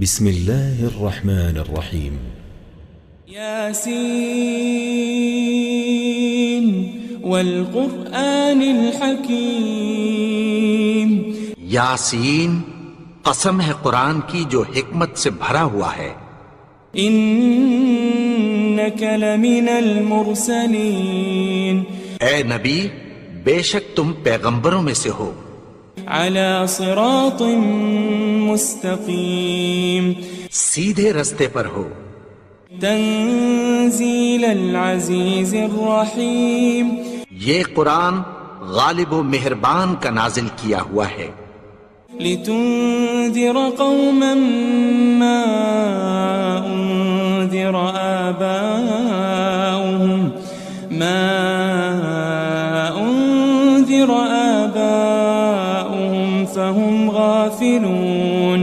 بسم الله الرحمن الرحيم ياسين والقرآن الحكيم یاسین قسم ہے قرآن کی جو حکمت سے بھرا ہوا ہے. إنك لمن المرسلين اے نبی بے شک تم پیغمبروں میں سے ہو. على صراط مستقيم سیدھے رستے پر ہو. تنزيل العزيز الرحيم یہ قرآن غالب و مہربان کا نازل کیا ہوا ہے. لتنذر قوما ما أنذر آباؤهم فهم غافلون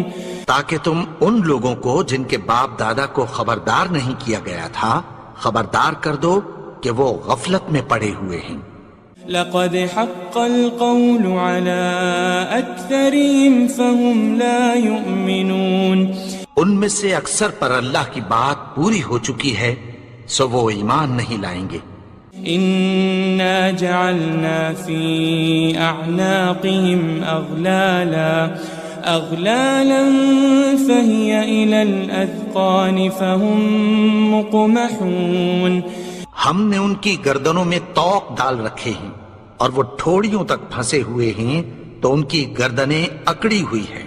تاکہ تم ان لوگوں کو جن کے باپ دادا کو خبردار نہیں کیا گیا تھا خبردار کر دو کہ وہ غفلت میں پڑے ہوئے ہیں. لقد حق القول على أكثرهم فهم لا يؤمنون ان میں سے اکثر پر اللہ کی بات پوری ہو چکی ہے سو وہ ایمان نہیں لائیں گے. إنا جعلنا في أعناقهم أغلالا فهي إلى الأذقان فهم مقمحون ہم نے ان کی گردنوں میں طوق ڈال رکھے ہیں اور وہ ٹھوڑیوں تک پھنسے ہوئے ہیں تو ان کی گردنیں اکڑی ہوئی ہیں.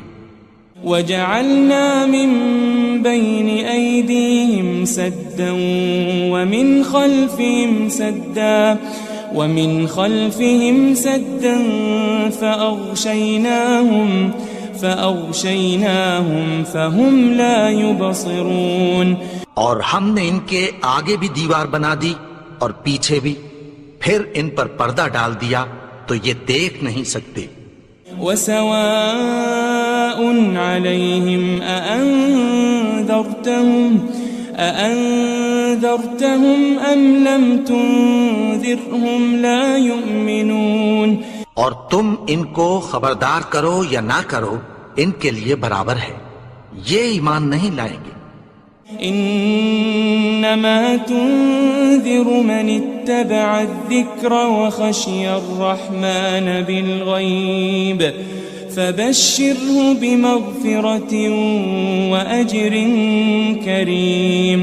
وجعلنا من بين أيديهم سدا ومن خلفهم سدا فأغشيناهم فهم لا يبصرون اور ہم نے ان کے آگے بھی دیوار بنا دی اور پیچھے بھی پھر ان پر پردہ ڈال دیا تو یہ دیکھ نہیں سکتے. وسواء عليهم أأنذرتهم أم لم تنذرهم لا يؤمنون اور تم ان کو خبردار کرو یا نہ کرو ان کے لیے برابر ہے یہ ایمان نہیں لائیں گے. إنما تنذر من اتبع الذكر وخشي الرحمن بالغيب فبشره بمغفرة وأجر كريم.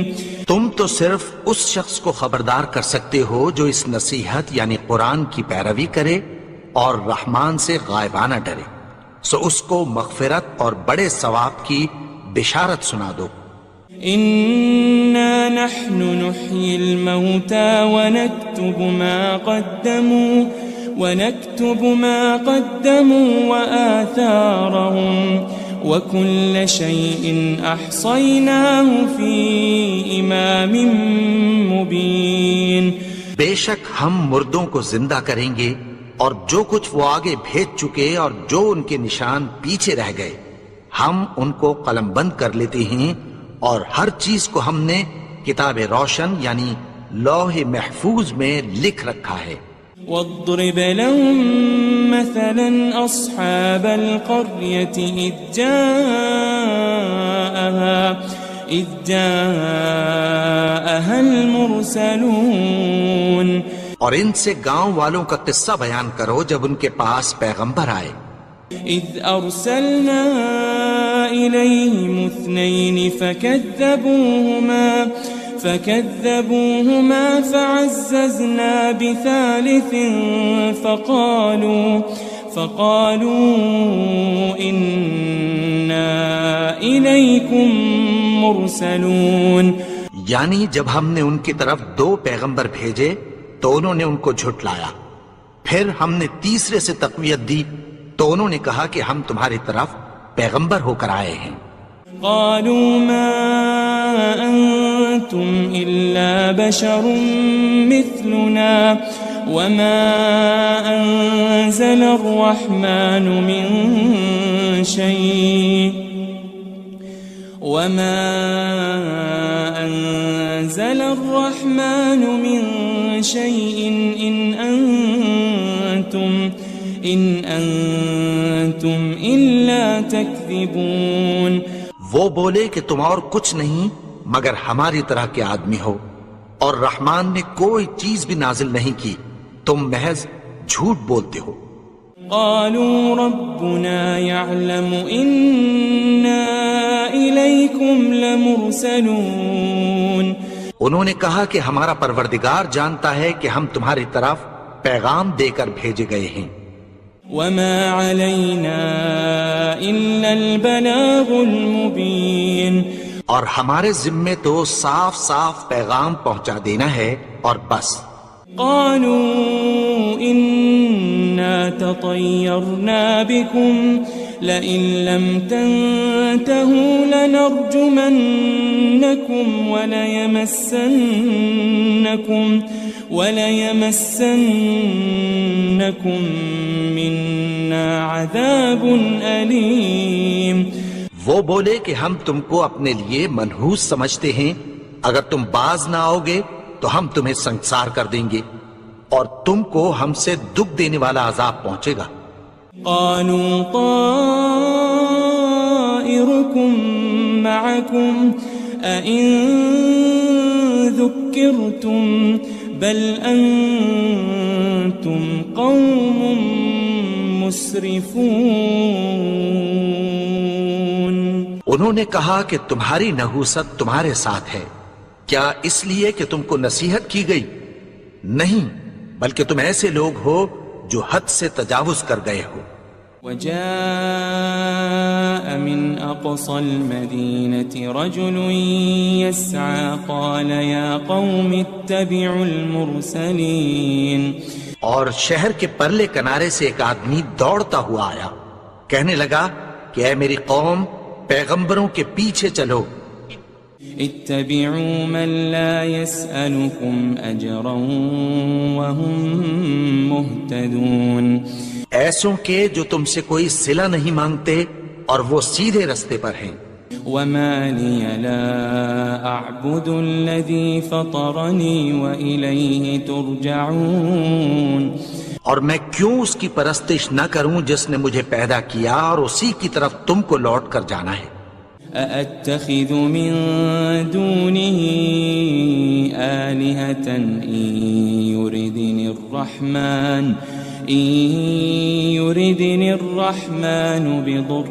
تم تو صرف اس شخص کو خبردار کر سکتے ہو جو اس نصیحت یعنی قرآن کی پیروی کرے اور رحمان سے غائبانہ ڈرے سو اس کو مغفرت اور بڑے ثواب کی بشارت سنا دو. إنا نحن نحيي الموتى ونكتب ما قدموا وآثارهم وكل شيء أحصيناه في إمام مبين. بے شک ہم مردوں کو زندہ کریں گے اور جو کچھ وہ آگے بھیج چکے اور جو ان کے نشان پیچھے رہ گئے ہم ان کو قلم بند کر لیتے ہیں اور ہر چیز کو ہم نے کتاب روشن یعنی لوح محفوظ میں لکھ رکھا ہے. واضرب لهم مثلا أصحاب القرية إذ جاءها المرسلون اور ان سے گاؤں والوں کا قصہ بیان کرو جب ان کے پاس پیغمبر آئے. إذ أرسلنا إليهم 2 فكذبوهما فعززنا بثالث فقالوا إنا إليكم مرسلون. یعنی جب ہم نے ان کی طرف 2 پیغمبر بھیجے تو انہوں نے ان کو جھٹلایا پھر ہم نے تیسرے سے تقویت دی تو انہوں نے کہا کہ ہم تمہاری طرف پیغمبر ہو کر آئے ہیں. قالوا ما أنتم إلا بشر مثلنا وما أنزل الرحمن من شيء إن أنتم إلا تكذبون. وہ بولے کہ تم اور کچھ نہیں مگر ہماری طرح کے آدمی ہو، اور رحمان نے کوئی چیز بھی نازل نہیں کی، تم محض جھوٹ بولتے ہو۔ قالوا ربنا يعلم إنا إليكم لمرسلون، انہوں نے کہا کہ ہمارا پروردگار جانتا ہے کہ ہم تمہاری طرف پیغام دے کر بھیجے گئے ہیں۔ وما علينا إلا البلاغ المبين، اور ہمارے ذمے تو صاف صاف پیغام پہنچا دینا ہے اور بس۔ قالوا إنا تطيرنا بكم لئن لم تنتهوا لنرجمنكم وليمسنكم منا عذاب أليم۔ وہ بولے کہ ہم تم کو اپنے لیے منحوس سمجھتے ہیں، اگر تم باز نہ آؤ گے تو ہم تمہیں سنسار کر دیں گے اور تم کو ہم سے دکھ دینے والا عذاب پہنچے گا۔ قالوا طائركم معكم أئن ذكرتم بل أنتم قوم مسرفون۔ انہوں نے کہا کہ تمہاری نحوست تمہارے ساتھ ہے، کیا اس لیے کہ تم کو نصیحت کی گئی؟ نہیں، بلکہ تم ایسے لوگ ہو جو حد سے تجاوز کر گئے ہو۔ وجاء من أقصى المدينة رجل يسعى قال يا قوم اتبعوا المرسلين۔ اور شہر کے پرلے کنارے سے ایک آدمی دوڑتا ہوا آیا، کہنے لگا کہ اے میری قوم، پیغمبروں کے پیچھے چلو۔ اتبعوا من لا يسألكم أجرا وهم مهتدون، ایسوں کے جو تم سے کوئی صلہ نہیں مانگتے اور وہ سیدھے رستے پر ہیں۔ وما لي لا أعبد الذي فطرني وإليه ترجعون، اور میں کیوں اس کی پرستش نہ کروں جس نے مجھے پیدا کیا اور اسی کی طرف تم کو لوٹ کر جانا ہے۔ أأتخذ من دونه آلهة إن يردني الرحمن بضر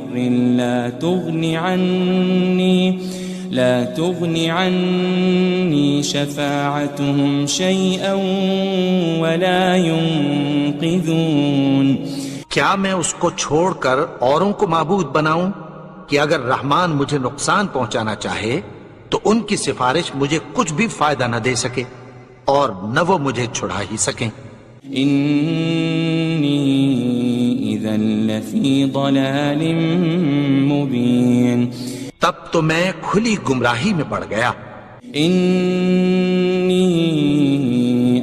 لا تغن عني شفاعتهم شيئا ولا ينقذون۔ کیا میں اس کو چھوڑ کر اوروں کو معبود بناؤں کہ اگر رحمان مجھے نقصان پہنچانا چاہے تو ان کی سفارش مجھے کچھ بھی فائدہ نہ دے سکے اور نہ وہ مجھے چھڑا ہی سکیں۔ إني إذا لفي ضلال مبين، تب تو میں کھلی گمراہی میں پڑ گیا۔ إني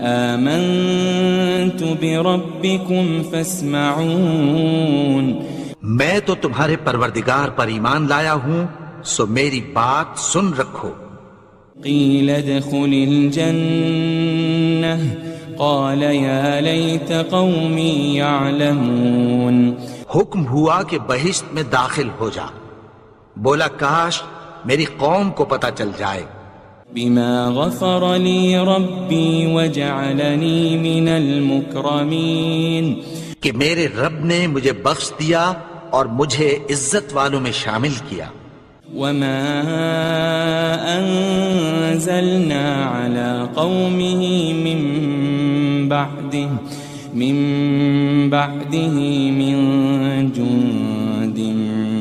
آمنت بربكم فاسمعون، میں تو تمہارے پروردگار پر ایمان لایا ہوں، سو میری بات سن رکھو۔ قيل ادخل الجنة قال يا ليت قومي يعلمون، حکم ہوا کہ بہشت میں داخل ہو جا، بولا کاش میری قوم کو پتہ چل جائے۔ بما غفر لي ربي وجعلني من المكرمين، کہ میرے رب نے مجھے بخش دیا اور مجھے عزت والوں میں شامل کیا۔ وما أنزلنا على قومه من بعده من جند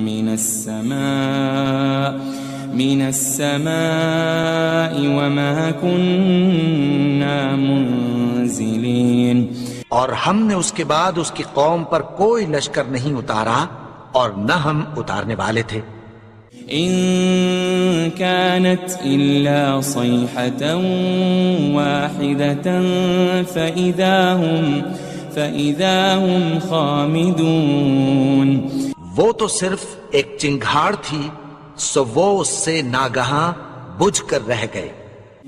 من السماء وما كنا منزلين، اور ہم نے اس کے بعد اس کی قوم پر کوئی لشکر نہیں اتارا اور نہ ہم اتارنے والے تھے۔ إن كانت إلا صيحة واحدة فإذا هم خامدون، وہ تو صرف ایک چنگھاڑ تھی، سو وہ اس سے ناگہاں بجھ کر رہ گئے۔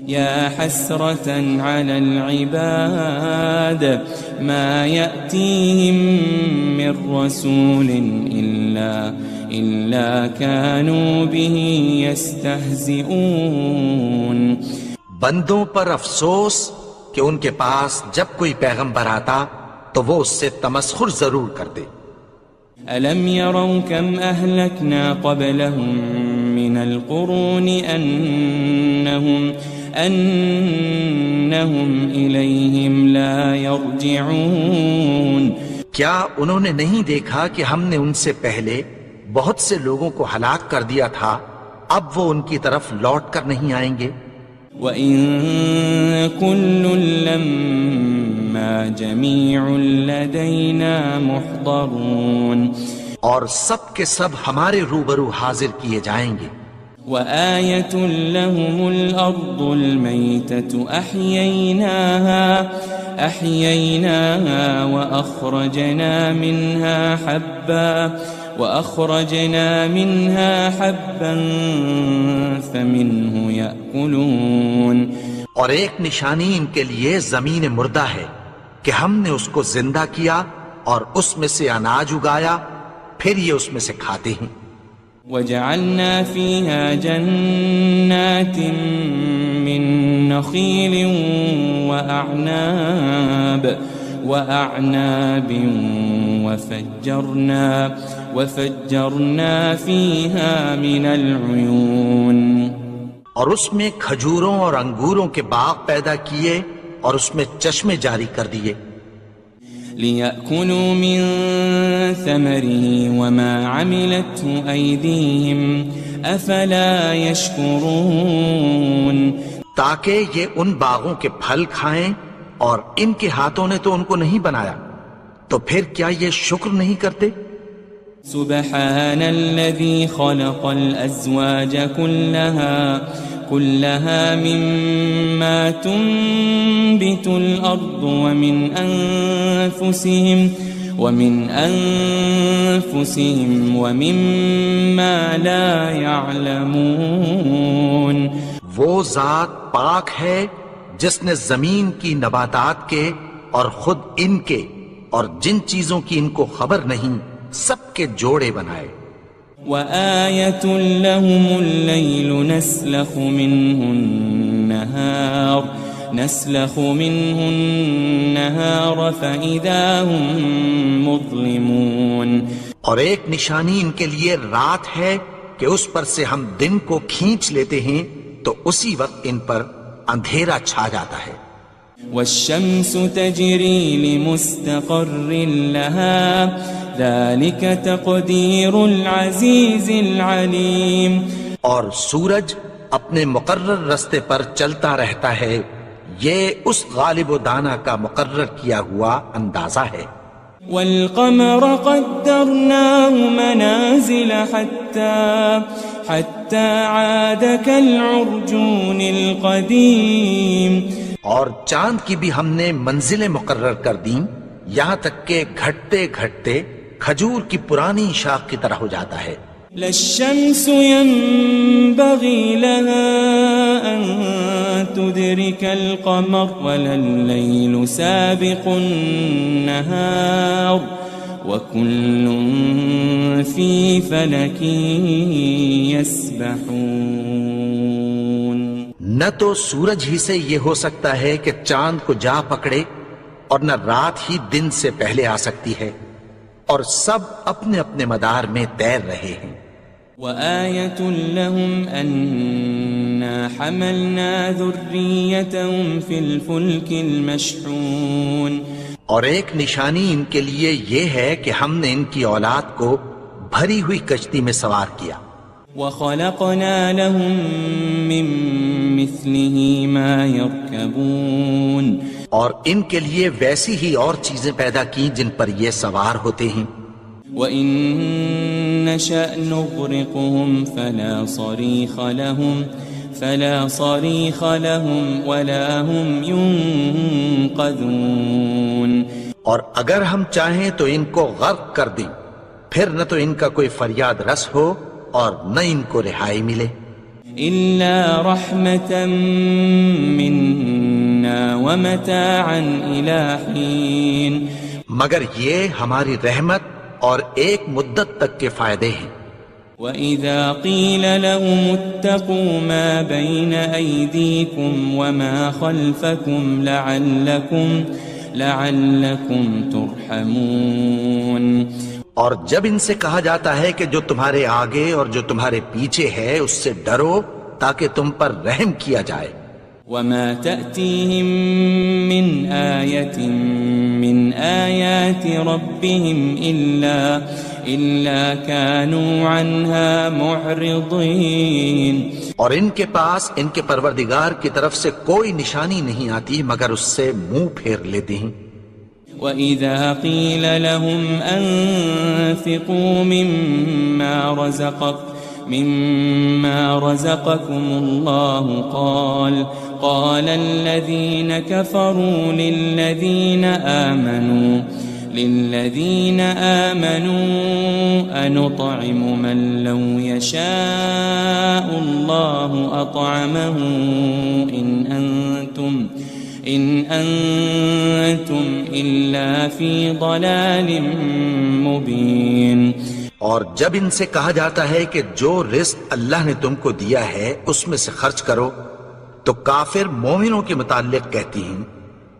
يا حسرة على العباد ما يأتيهم من رسول إلا كانوا به يستهزئون بندوں پر افسوس کہ ان کے پاس جب کوئی پیغمبر آتا تو وہ اس سے تمسخر ضرور کرتے. ألم يروا كم أهلكنا قبلهم من القرون أنهم إليهم لا يرجعون. کیا انہوں نے نہیں دیکھا کہ ہم نے ان سے پہلے بہت سے لوگوں کو ہلاک کر دیا تھا، اب وہ ان کی طرف لوٹ کر نہیں آئیں گے؟ وَإِن كُلٌّ لَمَّا جَمِيعٌ لَدَيْنَا مُحْضَرُونَ. اور سب کے سب ہمارے روبرو حاضر کیے جائیں گے. وَآيَةٌ لَهُمُ الْأَرْضُ الْمَيْتَةُ أَحْيَيْنَاهَا وَأَخْرَجْنَا مِنْهَا حَبًّا فَمِنْهُ يَأْكُلُونَ. اور ایک نشانی ان کے لیے زمین مردہ ہے کہ ہم نے اس کو زندہ کیا اور اس میں سے اناج اگایا، پھر یہ اس میں سے کھاتے ہیں. وَجَعَلْنَا فِيهَا جَنَّاتٍ مِّن نَخِيلٍ وَأَعْنَابٍ وَفَجَّرْنَا فِيهَا مِنَ الْعُيُونِ. اور اس میں کھجوروں اور انگوروں کے باغ پیدا کیے اور اس میں چشمے جاری کر دیے. لِيَأْكُلُوا مِن ثَمَرِهِ وَمَا عَمِلَتْهُ أَيْدِيهِمْ أَفَلَا يَشْكُرُونَ. تاکہ یہ ان باغوں کے پھل کھائیں اور ان کے ہاتھوں نے تو ان کو نہیں بنایا، تو پھر کیا یہ شکر نہیں کرتے؟ سبحان الذي خلق الأزواج كلها مما تنبت الأرض ومن أنفسهم ومما لا يعلمون. وہ ذات پاک ہے جس نے زمین کی نباتات کے اور خود ان کے اور جن چیزوں کی ان کو خبر نہیں سب کے جوڑے بنائے. وَآيَةٌ لَهُمُ اللَّيْلُ نَسْلَخُ مِنْهُ النَّهَارَ فَإِذَا هُمْ مُظْلِمُونَ. اور ایک نشانی ان کے لیے رات ہے کہ اس پر سے ہم دن کو کھینچ لیتے ہیں تو اسی وقت ان پر اندھیرا چھا جاتا ہے. وَالشَّمْسُ تَجْرِي لِمُسْتَقَرٍّ لَهَا ذَلِكَ تَقْدِيرُ الْعَزِيزِ الْعَلِيمِ. اور سورج اپنے مقرر رستے پر چلتا رہتا ہے، یہ اس غالب و دانا کا مقرر کیا ہوا اندازہ ہے. وَالْقَمَرَ قَدَّرْنَاهُ مَنَازِلَ حَتَّى عَادَ كَالْعُرْجُونِ الْقَدِيمِ. اور چاند کی بھی ہم نے منزلیں مقرر کر دیں، یہاں تک کہ گھٹتے گھٹتے کھجور کی پرانی شاخ کی طرح ہو جاتا ہے. لَلشَّمْسُ يَنبَغِي لَهَا أَن تُدْرِكَ الْقَمَرَ وَلَلَّيْلُ سَابِقُ النَّهَارِ وَكُلٌّ فِي فَلَكٍ يَسْبَحُونَ. نہ تو سورج ہی سے یہ ہو سکتا ہے کہ چاند کو جا پکڑے، اور نہ رات ہی دن سے پہلے آ سکتی ہے، اور سب اپنے اپنے مدار میں تیر رہے ہیں. وَآيَةٌ لَهُمْ أَنَّا حَمَلْنَا ذُرِّيَّتَهُمْ فِي الْفُلْكِ الْمَشْحُونِ. اور ایک نشانی ان کے لیے یہ ہے کہ ہم نے ان کی اولاد کو بھری ہوئی کشتی میں سوار کیا. وَخَلَقْنَا لَهُم مِّن مِّثْلِهِ مَا يَرْكَبُونَ. اور ان کے لیے ویسی ہی اور چیزیں پیدا کی جن پر یہ سوار ہوتے ہیں. وَإِن نَّشَأْ نُغْرِقْهُمْ فَلَا صَرِيخَ لَهُمْ وَلَا هُمْ يُنقَذُونَ. اور اگر ہم چاہیں تو ان کو غرق کر دیں، پھر نہ تو ان کا کوئی فریاد رس ہو اور نہ ان کو رہائی ملے. إِلَّا رَحْمَةً مِّنَّا وَمَتَاعًا إِلَىٰ حِينٍ. مگر یہ ہماری رحمت اور ایک مدت تک کے فائدے ہیں. وَإِذَا قِيلَ لَهُمُ اتَّقُوا مَا بَيْنَ أَيْدِيكُمْ وَمَا خَلْفَكُمْ لَعَلَّكُمْ تُرْحَمُونَ اور جب ان سے کہا جاتا ہے کہ جو تمہارے آگے اور جو تمہارے پیچھے ہے اس سے ڈرو تاکہ تم پر رحم کیا جائے. وَمَا تَأْتِيهِم مِّنْ آيَةٍ مِّنْ آيَاتِ رَبِّهِمْ إِلَّا كَانُوا عَنْهَا مُعْرِضِينَ. اور ان کے پاس ان کے پروردگار کی طرف سے کوئی نشانی نہیں آتی مگر اس سے منہ پھیر لیتے ہیں. وَإِذَا قِيلَ لَهُمْ أَنفِقُوا مِمَّا رَزَقَكُمُ اللَّهُ قَالَ الَّذِينَ كَفَرُوا لِلَّذِينَ آمَنُوا أَنُطْعِمُ مَن لَّوْ يَشَاءُ اللَّهُ أَطْعَمَهُ إِنْ أَنْتُمْ إِلَّا فِي ضَلَالٍ مُبِينٍ. اور جب ان سے کہا جاتا ہے کہ جو رزق اللہ نے تم کو دیا ہے اس میں سے خرچ کرو تو کافر مومنوں کے متعلق کہتی ہیں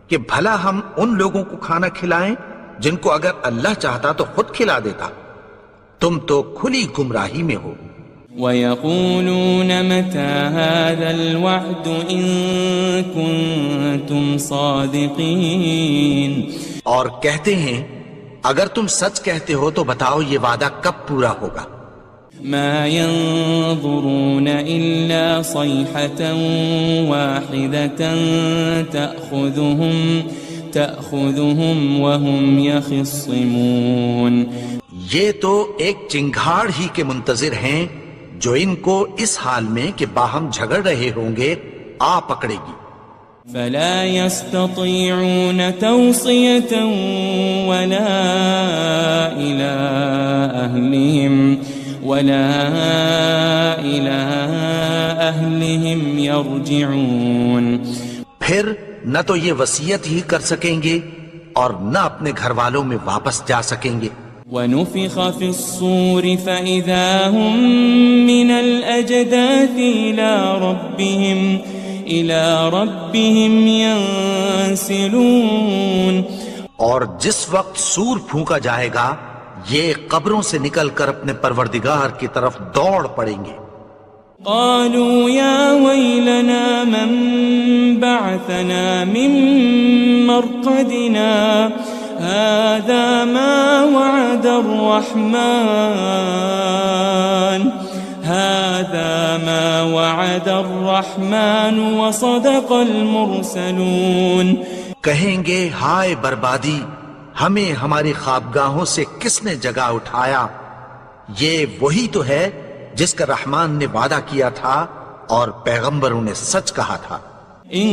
کہ بھلا ہم ان لوگوں کو کھانا کھلائیں جن کو اگر اللہ چاہتا تو خود کھلا دیتا. تم تو کھلی گمراہی میں ہو. وَيَقُولُونَ مَتَى هَذَا الْوَعْدُ إِن كُنتُمْ صَادِقِينَ. اور کہتے ہیں اگر تم سچ کہتے ہو تو بتاؤ یہ وعدہ کب پورا ہوگا. مَا يَنظُرُونَ إِلَّا صَيْحَةً وَاحِدَةً تَأْخُذُهُمْ وَهُمْ يَخِصِّمُونَ. یہ تو ایک چنگھاڑ ہی کے منتظر ہیں جو ان کو اس حال میں کہ باہم جھگڑ رہے ہوں گے آ پکڑے گی. فَلَا يَسْتَطِيعُونَ تَوْصِيَةً وَلَا إِلَىٰ أَهْلِهِمْ يَرْجِعُونَ. پھر نہ تو یہ وصیت ہی کر سکیں گے اور نہ اپنے گھر والوں میں واپس جا سکیں گے. وَنُفِخَ فِي الصُّورِ فَإِذَا هُم مِّنَ الْأَجْدَاثِ إِلَىٰ رَبِّهِمْ يَنسِلُونَ. اور جس وقت سور پھونکا جائے گا یہ قبروں سے نکل کر اپنے پروردگار کی طرف دوڑ پڑیں گے. قالوا يا ويلنا من بعثنا من مرقدنا هذا ما وعد الرحمن وصدق المرسلون. کہیں گے ہائے بربادی، ہمیں ہماری خوابگاہوں سے کس نے جگا اٹھایا. یہ وہی تو ہے جس کا رحمان نے وعدہ کیا تھا اور پیغمبروں نے سچ کہا تھا. ان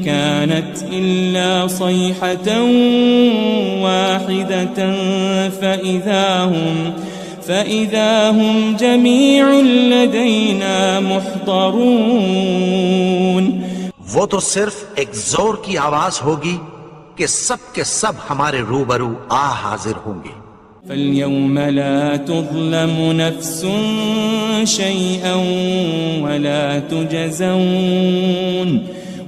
كانت الا صيحة واحدة فإذا هم جميع لدينا محضرون. وہ تو صرف ایک زور کی آواز ہوگی کہ سب کے سب ہمارے روبرو حاضر ہوں گے. فَالْيَوْمَ لَا تُظْلَمُ نَفْسٌ شَيْئًا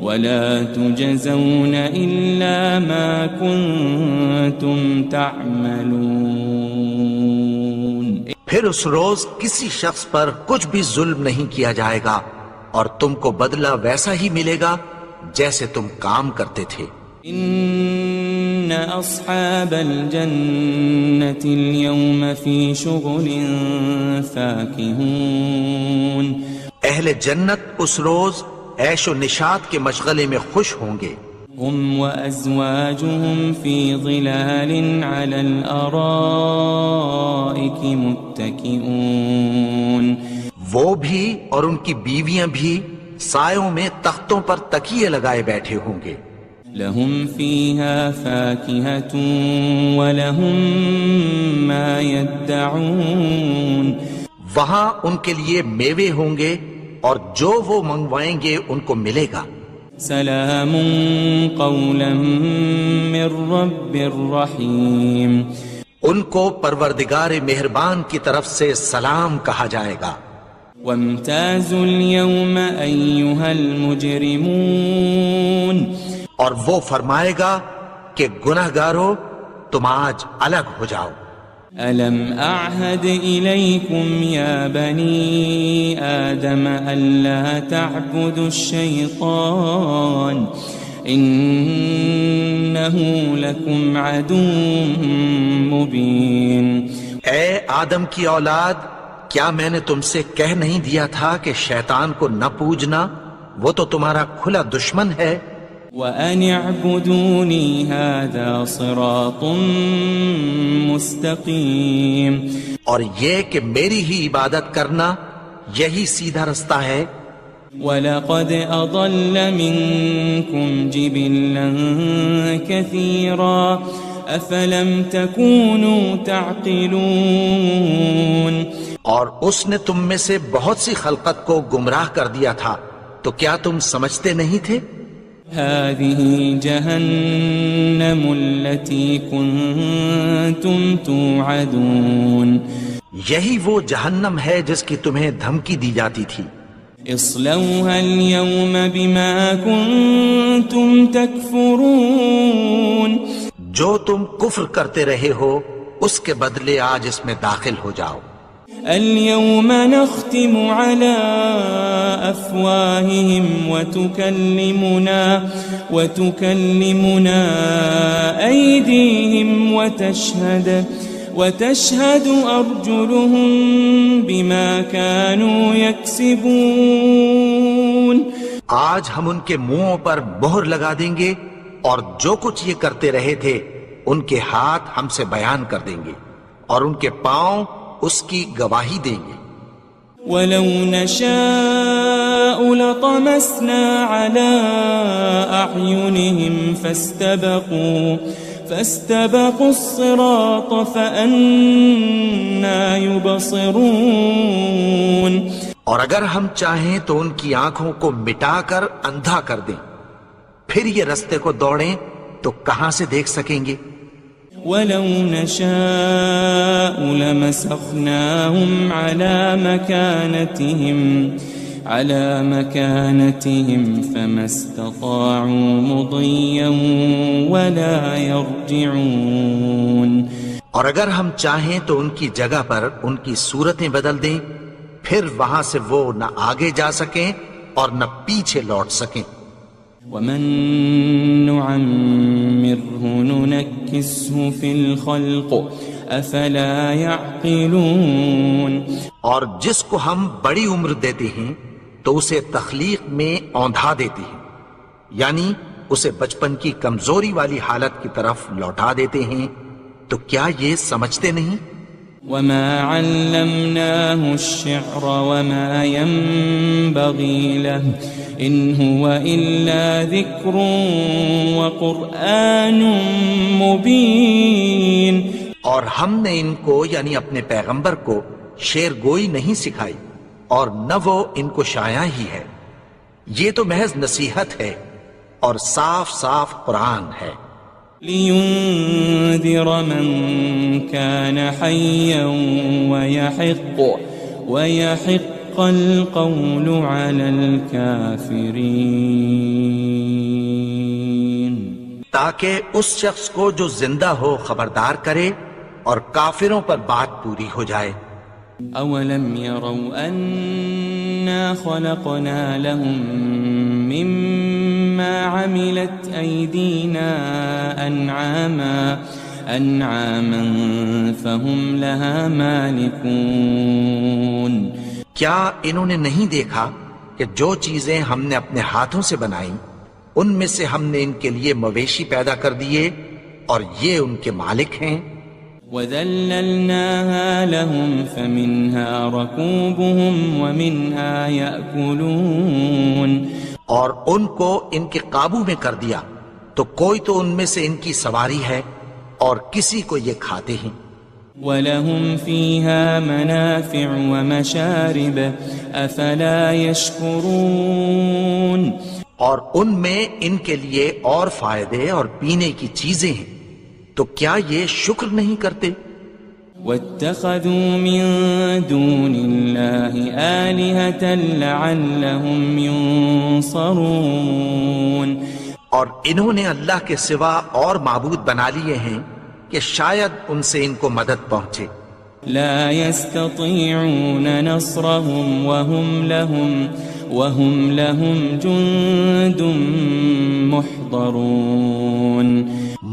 وَلَا تُجَزَوْنَ إِلَّا مَا كُنتُمْ تَعْمَلُونَ. پھر اس روز کسی شخص پر کچھ بھی ظلم نہیں کیا جائے گا اور تم کو بدلہ ویسا ہی ملے گا جیسے تم کام کرتے تھے. ان اصحاب الجنة اليوم في شغل فاكهون. اہل جنت اس روز عیش و نشاط کے مشغلے میں خوش ہوں گے. هم وازواجهم في ظلال على الارائك متكئون. وہ بھی اور ان کی بیویاں بھی سایوں میں تختوں پر تکیے لگائے بیٹھے ہوں گے. لهم فيها فاكهة ولهم ما يدعون. وہاں ان کے لیے میوے ہوں گے اور جو وہ منگوائیں گے ان کو ملے گا. سلام قولا من رب الرحیم. ان کو پروردگار مہربان کی طرف سے سلام کہا جائے گا. وامتازوا اليوم أيها المجرمون اور وہ فرمائے گا کہ گنہگارو تم آج الگ ہو جاؤ. ألم أعهد إليكم يا بني آدم ألا تعبدوا الشيطان إنه لكم عدو مبين. اے آدم کی اولاد، کیا میں نے تم سے کہہ نہیں دیا تھا کہ شیطان کو نہ پوجنا، وہ تو تمہارا کھلا دشمن ہے. وَأَنِ اعْبُدُونِي هَذَا صِرَاطٌ مُسْتَقِيمٌ. اور یہ کہ میری ہی عبادت کرنا یہی سیدھا رستہ ہے. وَلَقَدْ أَضَلَّ مِنْكُمْ جِبِلًّا كَثِيرًا أَفَلَمْ تَكُونُوا تَعْقِلُونَ. اور اس نے تم میں سے بہت سی خلقت کو گمراہ کر دیا تھا، تو کیا تم سمجھتے نہیں تھے؟ هذه جهنم التي كنتم توعدون. یہی وہ جہنم ہے جس کی تمہیں دھمکی دی جاتی تھی. اصلوها اليوم بما كنتم تكفرون. جو تم کفر کرتے رہے ہو اس کے بدلے آج اس میں داخل ہو جاؤ. اليوم نختم على أفواههم وتكلمنا أيديهم وتشهد أرجلهم بما كانوا يكسبون. آج ہم ان کے منہوں پر مہر لگا دیں گے اور جو کچھ یہ کرتے رہے تھے ان کے ہاتھ ہم سے بیان کر دیں گے اور ان کے پاؤں اس کی گواہی دیں گے. وَلَوْ نَشَاءُ لَطَمَسْنَا عَلَىٰ أَعْيُنِهِمْ فَاسْتَبَقُوا الصِّرَاطَ فَأَنَّىٰ يُبْصِرُونَ. اور اگر ہم چاہیں تو ان کی آنکھوں کو مٹا کر اندھا کر دیں، پھر یہ رستے کو دوڑیں تو کہاں سے دیکھ سکیں گے. وَلَوْ نَشَاءُ لَمَسَخْنَاهُمْ عَلَى مَكَانَتِهِمْ فَمَا اسْتَطَاعُوا مُضِيًّا وَلَا يَرْجِعُونَ. اور اگر ہم چاہیں تو ان کی جگہ پر ان کی صورتیں بدل دیں، پھر وہاں سے وہ نہ آگے جا سکیں اور نہ پیچھے لوٹ سکیں. وَمَن نُعَمِّرْهُ نُنَكِّسْهُ فِي الْخَلْقِ أَفَلَا يَعْقِلُونَ. اور جس کو ہم بڑی عمر دیتے ہیں تو اسے تخلیق میں اوندھا دیتے ہیں، یعنی اسے بچپن کی کمزوری والی حالت کی طرف لوٹا دیتے ہیں. تو کیا یہ سمجھتے نہیں؟ وَمَا عَلَّمْنَاهُ الشِّعْرَ وَمَا يَنبَغِي لَهُ إِنْ هُوَ إِلَّا ذِكْرٌ وَقُرْآنٌ مُبِينٌ. اور ہم نے ان کو یعنی اپنے پیغمبر کو شعر گوئی نہیں سکھائی اور نہ وہ ان کو شایع ہی ہے. یہ تو محض نصیحت ہے اور صاف صاف قرآن ہے. لِيُنذِرَ مَن كَانَ حَيًّا وَيَحِقَّ الْقَوْلُ عَلَى الْكَافِرِينَ. تاکہ اس شخص کو جو زندہ ہو خبردار کرے اور کافروں پر بات پوری ہو جائے. أَوَلَمْ يَرَوْا أَنَّا خَلَقْنَا لَهُم مِّمَّا عَمِلَتْ أَيْدِينَا أَنْعَامًا فَهُمْ لَهَا مَالِكُونَ. کیا انہوں نے نہیں دیکھا کہ جو چیزیں ہم نے اپنے ہاتھوں سے بنائیں ان میں سے ہم نے ان کے لیے مویشی پیدا کر دیے اور یہ ان کے مالک ہیں. وَذَلَّلْنَاهَا لَهُمْ فَمِنْهَا رَكُوبُهُمْ وَمِنْهَا يَأْكُلُونَ. اور ان کو ان کے قابو میں کر دیا تو کوئی تو ان میں سے ان کی سواری ہے اور کسی کو یہ کھاتے ہیں. وَلَهُمْ فِيهَا مَنَافِعُ وَمَشَارِبُ أَفَلَا يَشْكُرُونَ. اور ان میں ان کے لیے اور فائدے اور پینے کی چیزیں ہیں، تو کیا یہ شکر نہیں کرتے؟ واتخذوا من دون الله آلهة لعلهم ينصرون. اور انہوں نے اللہ کے سوا اور معبود بنا لیے ہیں کہ شاید ان سے ان کو مدد پہنچے. لا يستطيعون نصرهم وهم لهم جند محضرون.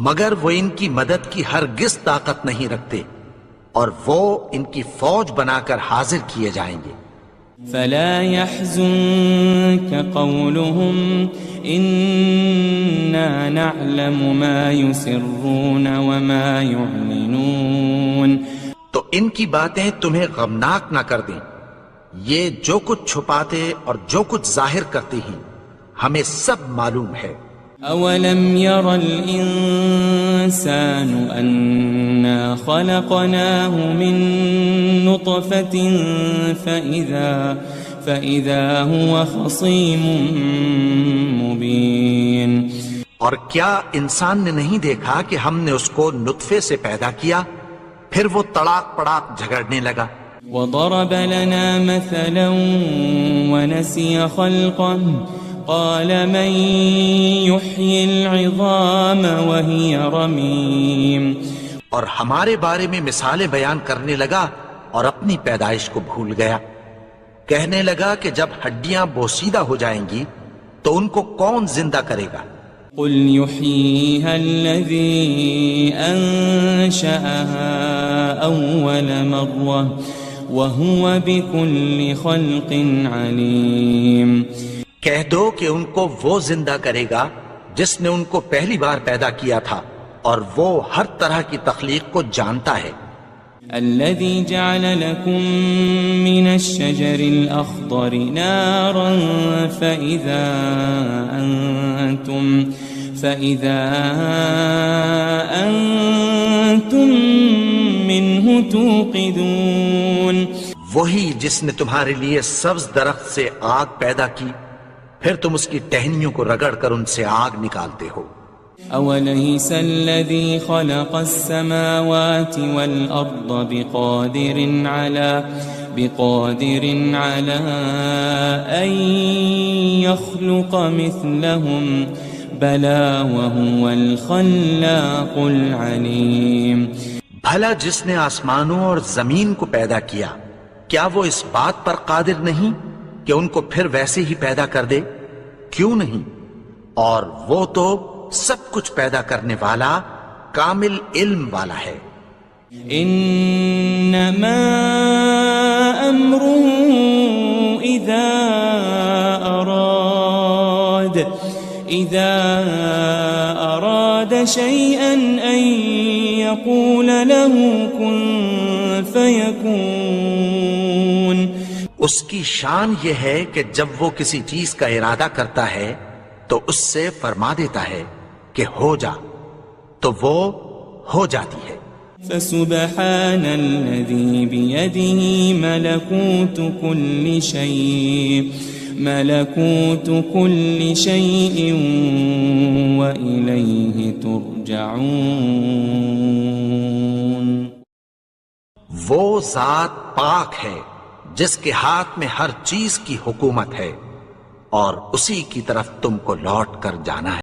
مگر وہ ان کی مدد کی ہرگز طاقت نہیں رکھتے اور وہ ان کی فوج بنا کر حاضر کیے جائیں گے. فلا يحزنك قولهم إنا نعلم ما يسرون وما يعلنون. تو ان کی باتیں تمہیں غمناک نہ کر دیں. یہ جو کچھ چھپاتے اور جو کچھ ظاہر کرتے ہیں ہمیں سب معلوم ہے. أولم ير الإنسان أنا خلقناه من نطفة فإذا هو خصيم مبين. اور کیا انسان نے نہیں دیکھا کہ ہم نے اس کو نطفے سے پیدا کیا پھر وہ تڑاک پڑاک جھگڑنے لگا. وضرب لنا مثلا ونسي خلقه قال من يحيي العظام وهي رميم. اور ہمارے بارے میں مثالیں بیان کرنے لگا اور اپنی پیدائش کو بھول گیا. کہنے لگا کہ جب ہڈیاں بوسیدہ ہو جائیں گی تو ان کو کون زندہ کرے گا. قل يحييها الذي أنشأها أول مرة وهو بكل خلق عليم. کہہ دو کہ ان کو وہ زندہ کرے گا جس نے ان کو پہلی بار پیدا کیا تھا اور وہ ہر طرح کی تخلیق کو جانتا ہے. الذي جعل لكم من الشجر الأخضر نارا فإذا أنتم منه توقدون. وہی جس نے تمہارے لیے سبز درخت سے آگ پیدا کی پھر تم اس کی ٹہنیوں کو رگڑ کر ان سے آگ نکالتے ہو. أوليس الذي خلق السماوات والأرض بقادر على أن يخلق مثلهم بلى وهو الخلاق العليم. بھلا جس نے آسمانوں اور زمین کو پیدا کیا کیا وہ اس بات پر قادر نہیں کہ ان کو پھر ویسے ہی پیدا کر دے؟ کیوں نہیں؟ اور وہ تو سب کچھ پیدا کرنے والا کامل علم والا ہے. انما امره اذا اراد شيئا ان يقول له كن فيكون. اس کی شان یہ ہے کہ جب وہ کسی چیز کا ارادہ کرتا ہے تو اس سے فرما دیتا ہے کہ ہو جا تو وہ ہو جاتی ہے. فسبحان الذي بيده ملكوت كل شيء وإليه ترجعون. وہ ذات پاک ہے جس کے ہاتھ میں ہر چیز کی حکومت ہے اور اسی کی طرف تم کو لوٹ کر جانا ہے.